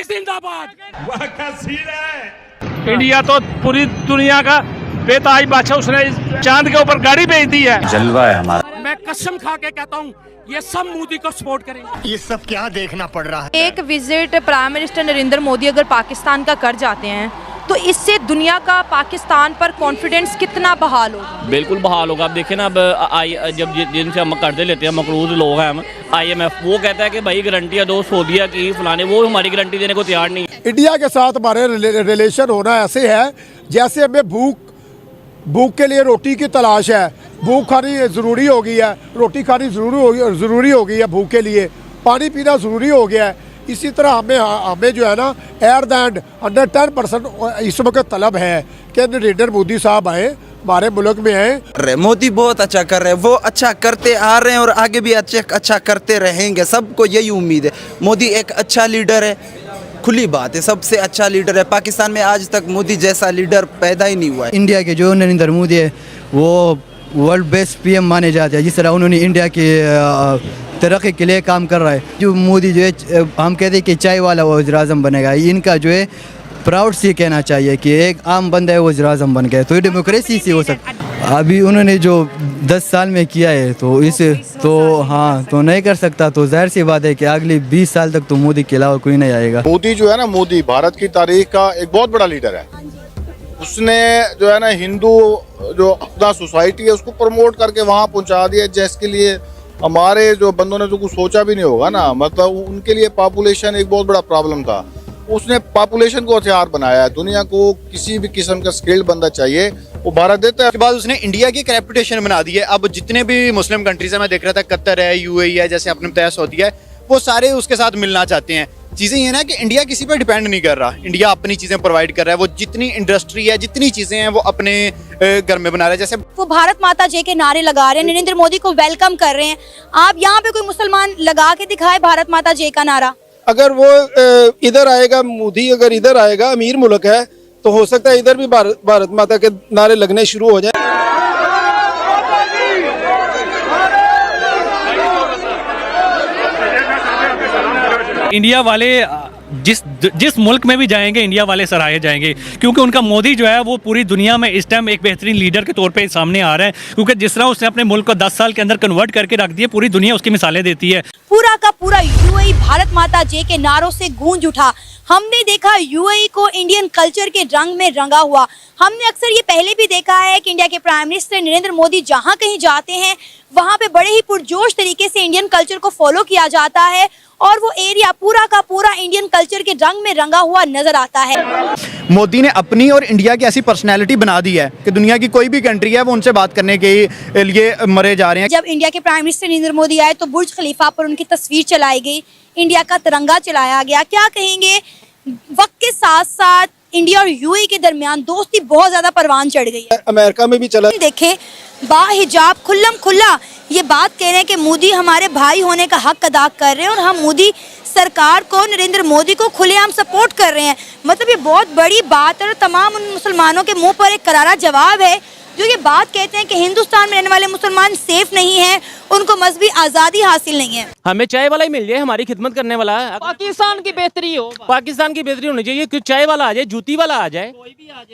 जिंदाबाद। वाह क्या सीन है। इंडिया तो पूरी दुनिया का बेताज बादशाह, उसने चांद के ऊपर गाड़ी भेज दी है। जलवा है हमारा। मैं कसम खा के कहता हूँ ये सब मोदी को सपोर्ट करेंगे। ये सब क्या देखना पड़ रहा है। एक visit prime minister Narendra Modi अगर पाकिस्तान का कर जाते हैं तो इससे दुनिया का पाकिस्तान पर कॉन्फिडेंस कितना बहाल होगा? बिल्कुल बहाल होगा। अब देखिए ना, अब जब जिनसे हम कर्जे लेते हैं, मकरूज लोग हैं हम, IMF वो कहता है कि भाई गारंटियाँ दो सऊदीया की फलाने, वो हमारी गारंटी देने को तैयार नहीं है। इंडिया के साथ हमारे रिलेशन होना ऐसे है जैसे हमें भूख के लिए रोटी की तलाश है। भूख खानी ज़रूरी हो गई है, रोटी खानी ज़रूरी हो गई है, भूख के लिए पानी पीना ज़रूरी हो गया है। इसी तरह हमें जो है ना एट द एंड 110% इस वक्त तलब है कि नरेंद्र मोदी साहब आए, हमारे मुल्क में आए। मोदी बहुत अच्छा कर रहे हैं, वो अच्छा करते आ रहे हैं और आगे भी अच्छा करते रहेंगे। सबको यही उम्मीद है। मोदी एक अच्छा लीडर है, खुली बात है, सबसे अच्छा लीडर है। पाकिस्तान में आज तक मोदी जैसा लीडर पैदा ही नहीं हुआ है। इंडिया के जो नरेंद्र मोदी है वो वर्ल्ड बेस्ट PM माने जाते हैं। जिस तरह उन्होंने इंडिया की तरक्की के लिए काम कर रहा है। जो मोदी जो है, हम कहते हैं कि चाय वाला वो वज़ीर-ए-आज़म बनेगा, इनका जो है प्राउड से कहना चाहिए कि एक आम बंदा है वो वज़ीर-ए-आज़म बन गया। तो ये डेमोक्रेसी से हो सकता। अभी उन्होंने जो 10 साल में किया है तो इसे तो हाँ तो नहीं कर सकता। तो जाहिर सी बात है कि अगले 20 साल तक तो मोदी के अलावा कोई नहीं आएगा। मोदी जो है ना, मोदी भारत की तारीख का एक बहुत बड़ा लीडर है। उसने जो है ना हिंदू जो अपना सोसाइटी है उसको प्रमोट करके वहाँ पहुँचा दिया, जिसके लिए हमारे जो बंदों ने तो कुछ सोचा भी नहीं होगा ना। मतलब उनके लिए पॉपुलेशन एक बहुत बड़ा प्रॉब्लम था। उसने पॉपुलेशन को हथियार बनाया है। दुनिया को किसी भी किस्म का स्किल्ड बंदा चाहिए, वो भारत देता है। उसके बाद उसने इंडिया की एक रेपुटेशन बना दी है। अब जितने भी मुस्लिम कंट्रीज है, मैं देख रहा था कतर है, UAE है, जैसे आपने बताया सऊदी है, वो सारे उसके साथ मिलना चाहते हैं। चीज़ें ये ना कि इंडिया किसी पर डिपेंड नहीं कर रहा। इंडिया अपनी चीज़ें प्रोवाइड कर रहा है। वो जितनी इंडस्ट्री है, जितनी चीज़ें हैं, वो अपने घर में बना रहा है। जैसे वो भारत माता जय के नारे लगा रहे हैं, नरेंद्र मोदी को वेलकम कर रहे हैं। आप यहाँ पे कोई मुसलमान लगा के दिखाए भारत माता जय का नारा। अगर वो इधर आएगा, मोदी अगर इधर आएगा, अमीर मुल्क है, तो हो सकता है इधर भी भारत माता के नारे लगने शुरू हो जाए। इंडिया वाले जिस मुल्क में भी जाएंगे, इंडिया वाले सराहे जाएंगे, क्योंकि उनका मोदी जो है वो पूरी दुनिया में इस टाइम एक बेहतरीन लीडर के तौर पे सामने आ रहा है। क्योंकि जिस तरह उसने अपने मुल्क को 10 साल के अंदर कन्वर्ट करके रख दिया, पूरी दुनिया उसकी मिसालें देती है। पूरा का पूरा UAE भारत माता जय के नारों से गूंज उठा। हमने देखा UAE को इंडियन कल्चर के रंग में रंगा हुआ। हमने अक्सर ये पहले भी देखा है कि इंडिया के प्राइम मिनिस्टर नरेंद्र मोदी जहाँ कहीं जाते हैं वहाँ पे बड़े ही पुरजोश तरीके से इंडियन कल्चर को फॉलो किया जाता है और वो एरिया पूरा का पूरा इंडियन कल्चर के रंग में रंगा हुआ नजर आता है। मोदी ने अपनी और इंडिया की ऐसी पर्सनैलिटी बना दी है कि दुनिया की कोई भी कंट्री है वो उनसे बात करने के लिए मरे जा रहे हैं। जब इंडिया के प्राइम मिनिस्टर नरेंद्र मोदी आए तो बुर्ज खलीफा पर उनकी तस्वीर चलाई गई, इंडिया का तिरंगा चलाया गया। क्या कहेंगे, वक्त के साथ साथ इंडिया और UAE के दरमियान दोस्ती बहुत ज्यादा परवान चढ़ गई है। अमेरिका में भी चला। देखे बाहिजाब खुल्लम खुल्ला ये बात कह रहे हैं कि मोदी हमारे भाई होने का हक अदा कर रहे हैं और हम मोदी सरकार को, नरेंद्र मोदी को खुलेआम सपोर्ट कर रहे हैं। मतलब ये बहुत बड़ी बात है और तमाम उन मुसलमानों के मुंह पर एक करारा जवाब है जो ये बात कहते हैं कि हिंदुस्तान में रहने वाले मुसलमान सेफ नहीं हैं, उनको मजहबी आज़ादी हासिल नहीं है। हमें चाय वाला ही मिल जाए, हमारी खिदमत करने वाला। पाकिस्तान की बेहतरी हो, पाकिस्तान की बेहतरी होनी चाहिए कि चाय वाला आ जाए, जूती वाला आ जाए,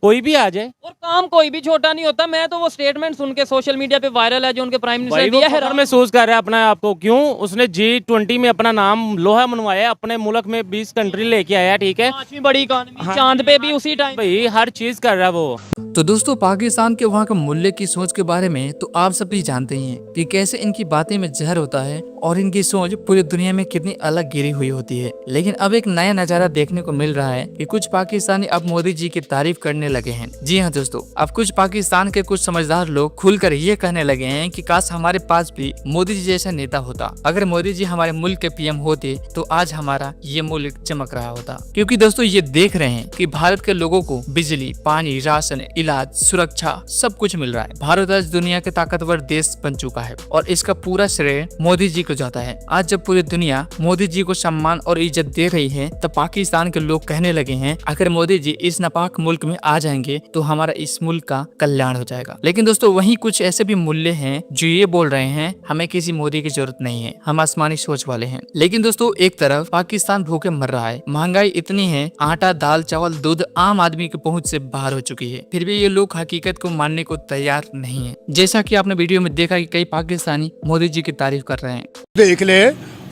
कोई भी आ जाए। और काम कोई भी छोटा नहीं होता। मैं तो वो स्टेटमेंट सुन के सोशल मीडिया पे वायरल है जो उनके प्राइम मिनिस्टर दिया है, महसूस कर रहा है अपने आप को। क्यों? उसने G20 में अपना नाम लोहा मनवाया, अपने मुल्क में 20 कंट्री लेके आया। ठीक है, 5वीं बड़ी इकॉनमी, चांद पे भी उसी टाइम भाई हर चीज कर रहा है वो। तो दोस्तों, पाकिस्तान के वहाँ के मूल्य की सोच के बारे में तो आप सब भी जानते ही हैं कि कैसे इनकी बातें में जहर होता है और इनकी सोच पूरी दुनिया में कितनी अलग गिरी हुई होती है। लेकिन अब एक नया नजारा देखने को मिल रहा है कि कुछ पाकिस्तानी अब मोदी जी की तारीफ करने लगे हैं। जी हाँ दोस्तों, अब कुछ पाकिस्तान के कुछ समझदार लोग खुलकर ये कहने लगे हैं कि काश हमारे पास भी मोदी जी जैसा नेता होता। अगर मोदी जी हमारे मुल्क के PM होते तो आज हमारा ये मुल्क चमक रहा होता। क्योंकि दोस्तों ये देख रहे हैं कि भारत के लोगों को बिजली, पानी, राशन, इलाज, सुरक्षा सब कुछ मिल रहा है। भारत आज दुनिया के ताकतवर देश बन चुका है और इसका पूरा श्रेय मोदी जी को जाता है। आज जब पूरी दुनिया मोदी जी को सम्मान और इज्जत दे रही है तब पाकिस्तान के लोग कहने लगे हैं अगर मोदी जी इस नापाक मुल्क में आ जाएंगे तो हमारा इस मुल्क का कल्याण हो जाएगा। लेकिन दोस्तों वहीं कुछ ऐसे भी मूल्य हैं जो ये बोल रहे हैं हमें किसी मोदी की जरूरत नहीं है, हम आसमानी सोच वाले हैं। लेकिन दोस्तों एक तरफ पाकिस्तान भूखे मर रहा है, महंगाई इतनी है, आटा दाल चावल दूध आम आदमी की पहुंच से बाहर हो चुकी है, फिर भी ये लोग हकीकत को मानने को तैयार नहीं है। जैसा कि आपने वीडियो में देखा कि कई पाकिस्तानी मोदी जी की तारीफ कर रहे हैं। देख ले,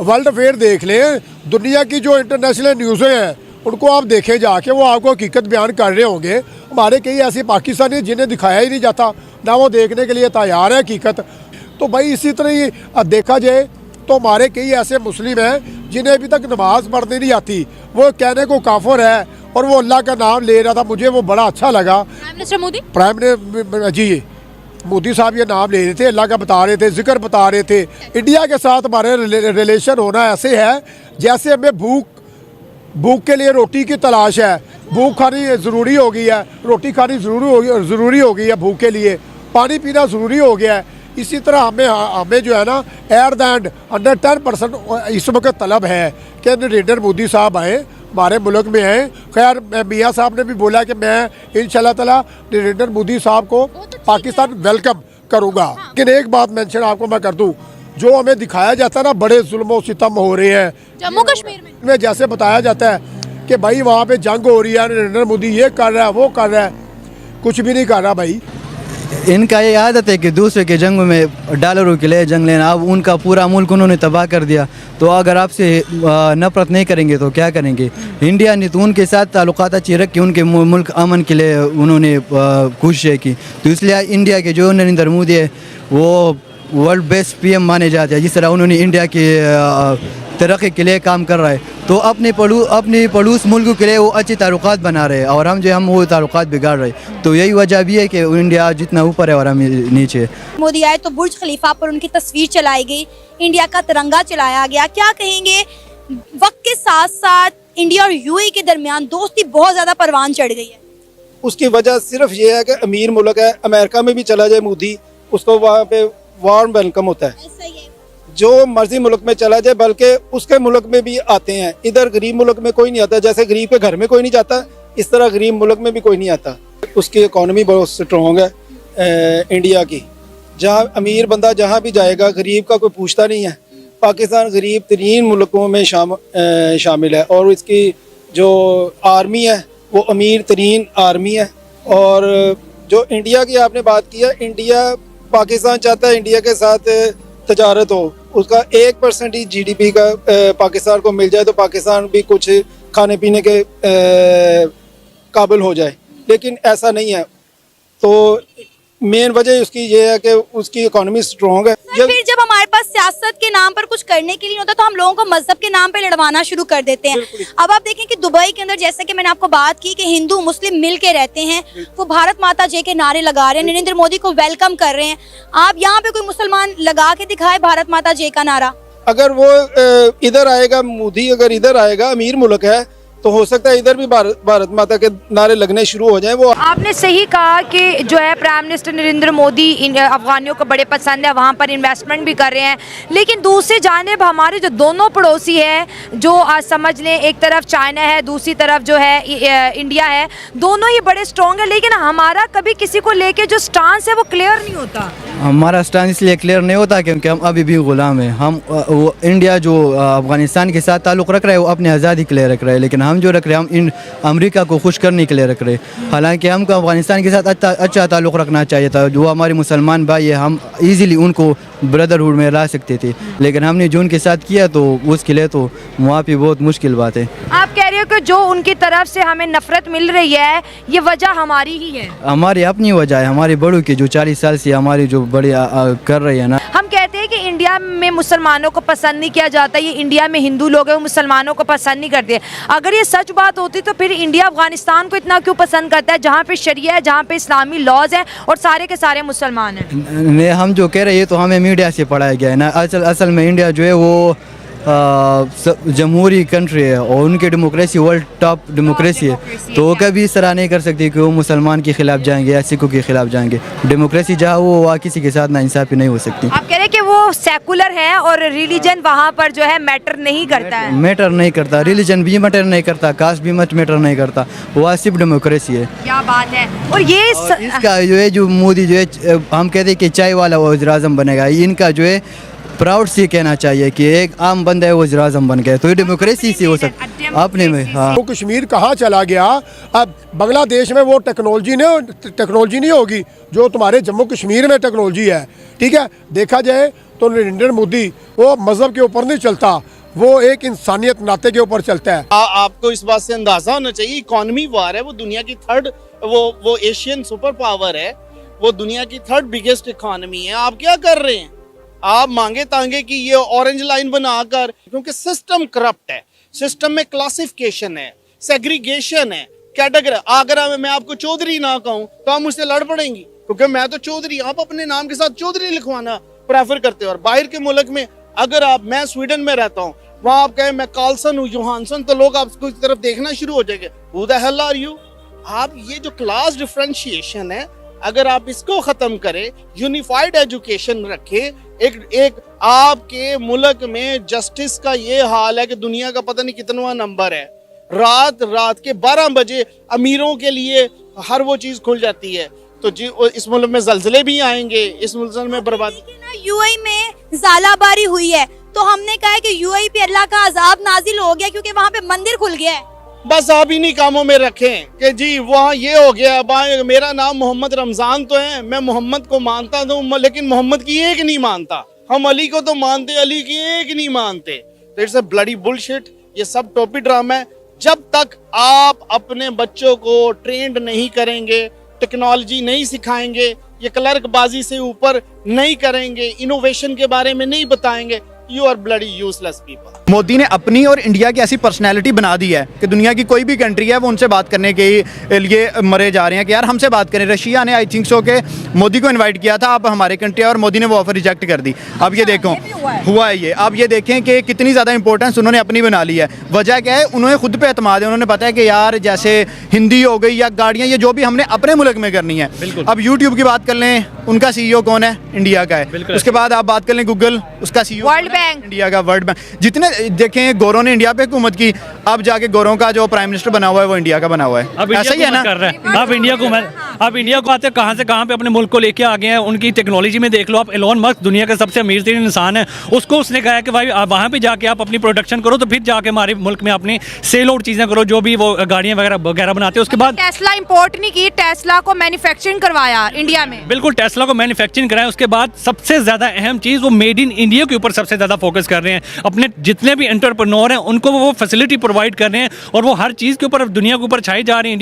वर्ल्ड अफेयर देख ले, दुनिया की जो इंटरनेशनल न्यूज़ें हैं उनको आप देखे जाके, वो आपको हकीकत बयान कर रहे होंगे। हमारे कई ऐसे पाकिस्तानी जिन्हें दिखाया ही नहीं जाता, ना वो देखने के लिए तैयार है हकीकत। तो भाई इसी तरह ही देखा जाए तो हमारे कई ऐसे मुस्लिम हैं जिन्हें अभी तक नमाज पढ़नी नहीं आती, वो कहने को काफिर है और वो अल्लाह का नाम ले रहा था। मुझे वो बड़ा अच्छा लगा। प्राइम मिनिस्टर मोदी, जी मोदी साहब ये नाम ले रहे थे, अल्लाह का बता रहे थे, जिक्र बता रहे थे। इंडिया के साथ हमारे रिलेशन होना ऐसे है जैसे हमें भूख के लिए रोटी की तलाश है। भूख खानी ज़रूरी हो गई है, रोटी खानी ज़रूरी हो गई है भूख के लिए, पानी पीना ज़रूरी हो गया है। इसी तरह हमें जो है ना एट द एंड 110% इस वक्त तलब है कि नरेंद्र मोदी साहब आए, हमारे मुल्क में आए। खैर मियाँ साहब ने भी बोला कि मैं इंशाल्लाह ताला नरेंद्र मोदी साहब को पाकिस्तान वेलकम करूँगा। लेकिन एक बात मेंशन आपको मैं कर दूँ, जो हमें दिखाया जाता है ना बड़े जुल्म सितम हो रहे हैं जम्मू कश्मीर में, जैसे बताया जाता है कि भाई वहाँ पे जंग हो रही है, नरेंद्र मोदी ये कर रहा है वो कर रहा है, कुछ भी नहीं कर रहा भाई। इनका ये आदत है कि दूसरे के जंग में डॉलरों के लिए जंग लेना। अब उनका पूरा मुल्क उन्होंने तबाह कर दिया, तो अगर आपसे नफरत नहीं करेंगे तो क्या करेंगे। इंडिया ने तो उनके साथ ताल्लुकात अच्छी रख के उनके मुल्क अमन के लिए उन्होंने कोशिशें की, तो इसलिए इंडिया के जो नरेंद्र मोदी है वो वर्ल्ड बेस्ट पीएम माने जाते हैं। जिस तरह उन्होंने इंडिया की तरक्की के लिए काम कर रहा है, तो अपने पड़ोस मुल्क के लिए वो अच्छे ताल्लुकात बना रहे हैं और हम वो ताल्लुकात बिगाड़ रहे हैं। तो यही वजह भी है कि इंडिया जितना ऊपर है और हम नीचे। मोदी आए तो बुर्ज खलीफा पर उनकी तस्वीर चलाई गई, इंडिया का तिरंगा चलाया गया। क्या कहेंगे, वक्त के साथ साथ इंडिया और यूएई के दरमियान दोस्ती बहुत ज्यादा परवान चढ़ गई है। उसकी वजह सिर्फ ये है कि अमीर मुल्क है। अमेरिका में भी चला जाए मोदी, उसको वहाँ पे वार्म वेलकम होता है। जो मर्जी मुल्क में चला जाए, बल्कि उसके मुल्क में भी आते हैं। इधर गरीब मुल्क में कोई नहीं आता, जैसे गरीब के घर में कोई नहीं जाता, इस तरह गरीब मुल्क में भी कोई नहीं आता। उसकी इकॉनमी बहुत स्ट्रॉन्ग है इंडिया की। जहाँ अमीर बंदा जहाँ भी जाएगा, गरीब का कोई पूछता नहीं है। पाकिस्तान गरीब तरीन मुल्कों में शामिल है और इसकी जो आर्मी है वो अमीर तरीन आर्मी है। और जो इंडिया की आपने बात की है, इंडिया पाकिस्तान चाहता है इंडिया के साथ तजारत हो, उसका 1% ही GDP का पाकिस्तान को मिल जाए तो पाकिस्तान भी कुछ खाने पीने के काबिल हो जाए, लेकिन ऐसा नहीं है। तो मेन वजह उसकी ये है कि उसकी इकोनॉमी स्ट्रॉन्ग है। फिर जब हमारे पास सियासत के नाम पर कुछ करने के लिए होता है तो हम लोगों को मजहब के नाम पे लड़वाना शुरू कर देते हैं। अब आप देखें कि दुबई के अंदर, जैसे कि मैंने आपको बात की कि हिंदू मुस्लिम मिल के रहते हैं, वो भारत माता जय के नारे लगा रहे हैं, नरेंद्र मोदी को वेलकम कर रहे हैं। आप यहाँ पे कोई मुसलमान लगा के दिखाए भारत माता जय का नारा? अगर वो इधर आएगा, मोदी अगर इधर आएगा, अमीर मुल्क है, तो हो सकता है इधर भी भारत माता के नारे लगने शुरू हो जाएं। वो आपने सही कहा कि जो है प्राइम मिनिस्टर नरेंद्र मोदी अफगानियों को बड़े पसंद है, वहाँ पर इन्वेस्टमेंट भी कर रहे हैं। लेकिन दूसरी जानिब हमारे जो दोनों पड़ोसी हैं, जो आज समझ लें एक तरफ चाइना है, दूसरी तरफ जो है इंडिया है, दोनों ही बड़े स्ट्रॉन्ग है। लेकिन हमारा कभी किसी को लेके जो स्टांस है वो क्लियर नहीं होता। हमारा स्टांस इसलिए क्लियर नहीं होता क्योंकि हम अभी भी गुलाम हैं। हम इंडिया जो अफगानिस्तान के साथ ताल्लुक़ रख रहे हैं वो अपनी आज़ादी के लिए रख रहे हैं, लेकिन हम जो रख रहे हैं हम अमेरिका को खुश करने के लिए रख रहे हैं। हालांकि हमको अफगानिस्तान के साथ अच्छा ताल्लुक़ रखना चाहिए था। जो हमारे मुसलमान भाई है, हम इजीली उनको ब्रदरहुड में ला सकते थे, लेकिन हमने जो उनके साथ किया तो उसके लिए तो वहाँ पे बहुत मुश्किल बात है। आप कह रहे हो कि जो उनकी तरफ से हमें नफरत मिल रही है ये वजह हमारी ही है? हमारी अपनी वजह है, हमारे बड़ों की जो 40 साल से हमारी जो बड़े कर रही है ना। हम कहते हैं कि इंडिया में मुसलमानों को पसंद नहीं किया जाता, ये इंडिया में हिंदू लोग हैं वो मुसलमानों को पसंद नहीं करते। अगर ये सच बात होती तो फिर इंडिया अफगानिस्तान को इतना क्यों पसंद करता है, जहाँ पे शरिया है, जहाँ पे इस्लामी लॉज हैं और सारे के सारे मुसलमान हैं? हम जो कह रहे हैं तो हमें मीडिया से पढ़ाया गया है ना। असल में इंडिया जो है वो जमहूरी कंट्री है और उनकी डेमोक्रेसी वर्ल्ड टॉप डेमोक्रेसी है, तो वो कभी इस तरह नहीं कर सकती कि वो मुसलमान के खिलाफ जाएंगे या सिखों के खिलाफ जाएंगे। डेमोक्रेसी जहाँ वो वहाँ किसी के साथ नाइंसाफ़ी नहीं हो सकती। आप कह रहे हैं कि वो सेकुलर है और रिलीजन वहाँ पर जो है मैटर नहीं करता है। मैटर नहीं करता, रिलीजन भी मैटर नहीं करता, कास्ट भी मैटर नहीं करता, वहाँ सिर्फ डेमोक्रेसी है। क्या बात है। और ये इसका जो है जो मोदी जो है हम कहते हैं कि चाय वाला वज़ीर-ए-आज़म बनेगा, इनका जो है प्राउड से कहना चाहिए कि एक आम बंदा है वज़ीर-ए-आज़म बन गया, तो ये डेमोक्रेसी से हो सकता अपने में। हाँ, वो कश्मीर कहाँ चला गया? अब बांग्लादेश में वो टेक्नोलॉजी नहीं होगी जो तुम्हारे जम्मू कश्मीर में टेक्नोलॉजी है। ठीक है, देखा जाए तो नरेंद्र मोदी वो मज़हब के ऊपर नहीं चलता, वो एक इंसानियत नाते के ऊपर चलता है। आपको इस बात से अंदाजा होना चाहिए, इकोनॉमी वार है, वो दुनिया की थर्ड, वो एशियन सुपर पावर है, वो दुनिया की थर्ड बिगेस्ट इकोनॉमी है। आप क्या कर रहे हैं? आप मांगे तांगे कि ये ऑरेंज लाइन बनाकर, क्योंकि सिस्टम करप्ट है, सिस्टम में क्लासिफिकेशन है, सेग्रीगेशन है, कैटेगरी। अगर मैं आपको चौधरी ना कहूँ तो आप मुझसे लड़ पड़ेंगी, क्योंकि मैं तो चौधरी। आप अपने नाम के साथ चौधरी लिखवाना प्रेफर करते हो। और बाहर के मुल्क में अगर मैं स्वीडन में रहता हूँ, वहाँ आप कहें मैं कार्लसन हूँ, जोहानसन, तो लोग आपको इस तरफ देखना शुरू हो जाएंगे, who the hell are you. आप ये जो क्लास डिफरेंशिएशन है, अगर आप इसको खत्म करें, यूनिफाइड एजुकेशन रखें, एक आपके मुल्क में जस्टिस का ये हाल है कि दुनिया का पता नहीं कितनवां नंबर है, रात के 12 बजे अमीरों के लिए हर वो चीज खुल जाती है। तो जी इस मुल्क में जल्जले भी आएंगे, इस मुल्क में बर्बादी। यूएई में ज़ालाबारी हुई है, तो हमने कहा है कि यूएई पे अल्लाह का अजाब नाजिल हो गया क्योंकि वहाँ पे मंदिर खुल गया है। बस आप इन्हीं कामों में रखें कि जी वहाँ ये हो गया। मेरा नाम मोहम्मद रमजान तो है, मैं मोहम्मद को मानता हूँ, लेकिन मोहम्मद की एक नहीं मानता। हम अली को तो मानते, अली की एक नहीं मानते। तो इट्स अ ब्लडी बुलशिट। ये सब टोपी ड्रामा है। जब तक आप अपने बच्चों को ट्रेंड नहीं करेंगे, टेक्नोलॉजी नहीं सिखाएंगे, ये क्लर्कबाजी से ऊपर नहीं करेंगे, इनोवेशन के बारे में नहीं बताएंगे, you are bloody useless people. Modi ने अपनी और इंडिया की ऐसी पर्सनैलिटी बना दी है कि दुनिया की कोई भी कंट्री है वो उनसे बात करने के लिए मरे जा रहे हैं कि यार हमसे बात करें। रशिया ने आई थिंक सो के मोदी को इनवाइट किया था, आप हमारे कंट्री, और मोदी ने वो ऑफर रिजेक्ट कर दी। अब ये देखो हुआ है ये। अब ये देखें कि कितनी ज़्यादा इंपॉर्टेंस उन्होंने अपनी बना ली है। वजह क्या है? उन्होंने खुद पे एतमाद है। उन्होंने पता है कि यार जैसे हिंदी हो गई या गाड़ियाँ, ये जो भी हमने अपने मुल्क में करनी है। अब यूट्यूब की बात कर लें, उनका CEO कौन है? इंडिया का है। उसके बाद आप बात कर लें गूगल, उसका CEO वर्ल्ड बैंक, इंडिया का, वर्ल्ड बैंक। जितने देखें गौरव ने इंडिया पे हुकूमत की, अब जाके गौरव का जो प्राइम मिनिस्टर बना हुआ है वो इंडिया का बना हुआ है। अब ऐसा ही है ना? कर रहे हैं। अब इंडिया को आते कहाँ से कहाँ पे अपने मुल्क को लेके आ गए हैं। उनकी टेक्नोलॉजी में देख लो आप, एलोन मस्क दुनिया के सबसे अमीर तरीन इंसान है, उसको उसने कहा है कि भाई वहाँ पे जाके आप अपनी प्रोडक्शन करो, तो फिर जाके हमारे मुल्क में अपनी सेल आउट चीज़ें करो, जो भी वो गाड़ियाँ वगैरह बनाते हैं। उसके बाद टेस्ला इंपोर्ट नहीं की, टेस्ला को मैन्युफैक्चरिंग करवाया इंडिया में। बिल्कुल, टेस्ला को मैन्युफैक्चरिंग कराया। उसके बाद सबसे ज़्यादा अहम चीज़, वो मेड इन इंडिया के ऊपर सबसे ज़्यादा फोकस कर रहे हैं। अपने जितने भी एंटरप्रेन्योर हैं उनको वो फैसिलिटी प्रोवाइड कर रहे हैं, और वो हर चीज़ के ऊपर दुनिया के ऊपर छाई जा रही है। इंडिया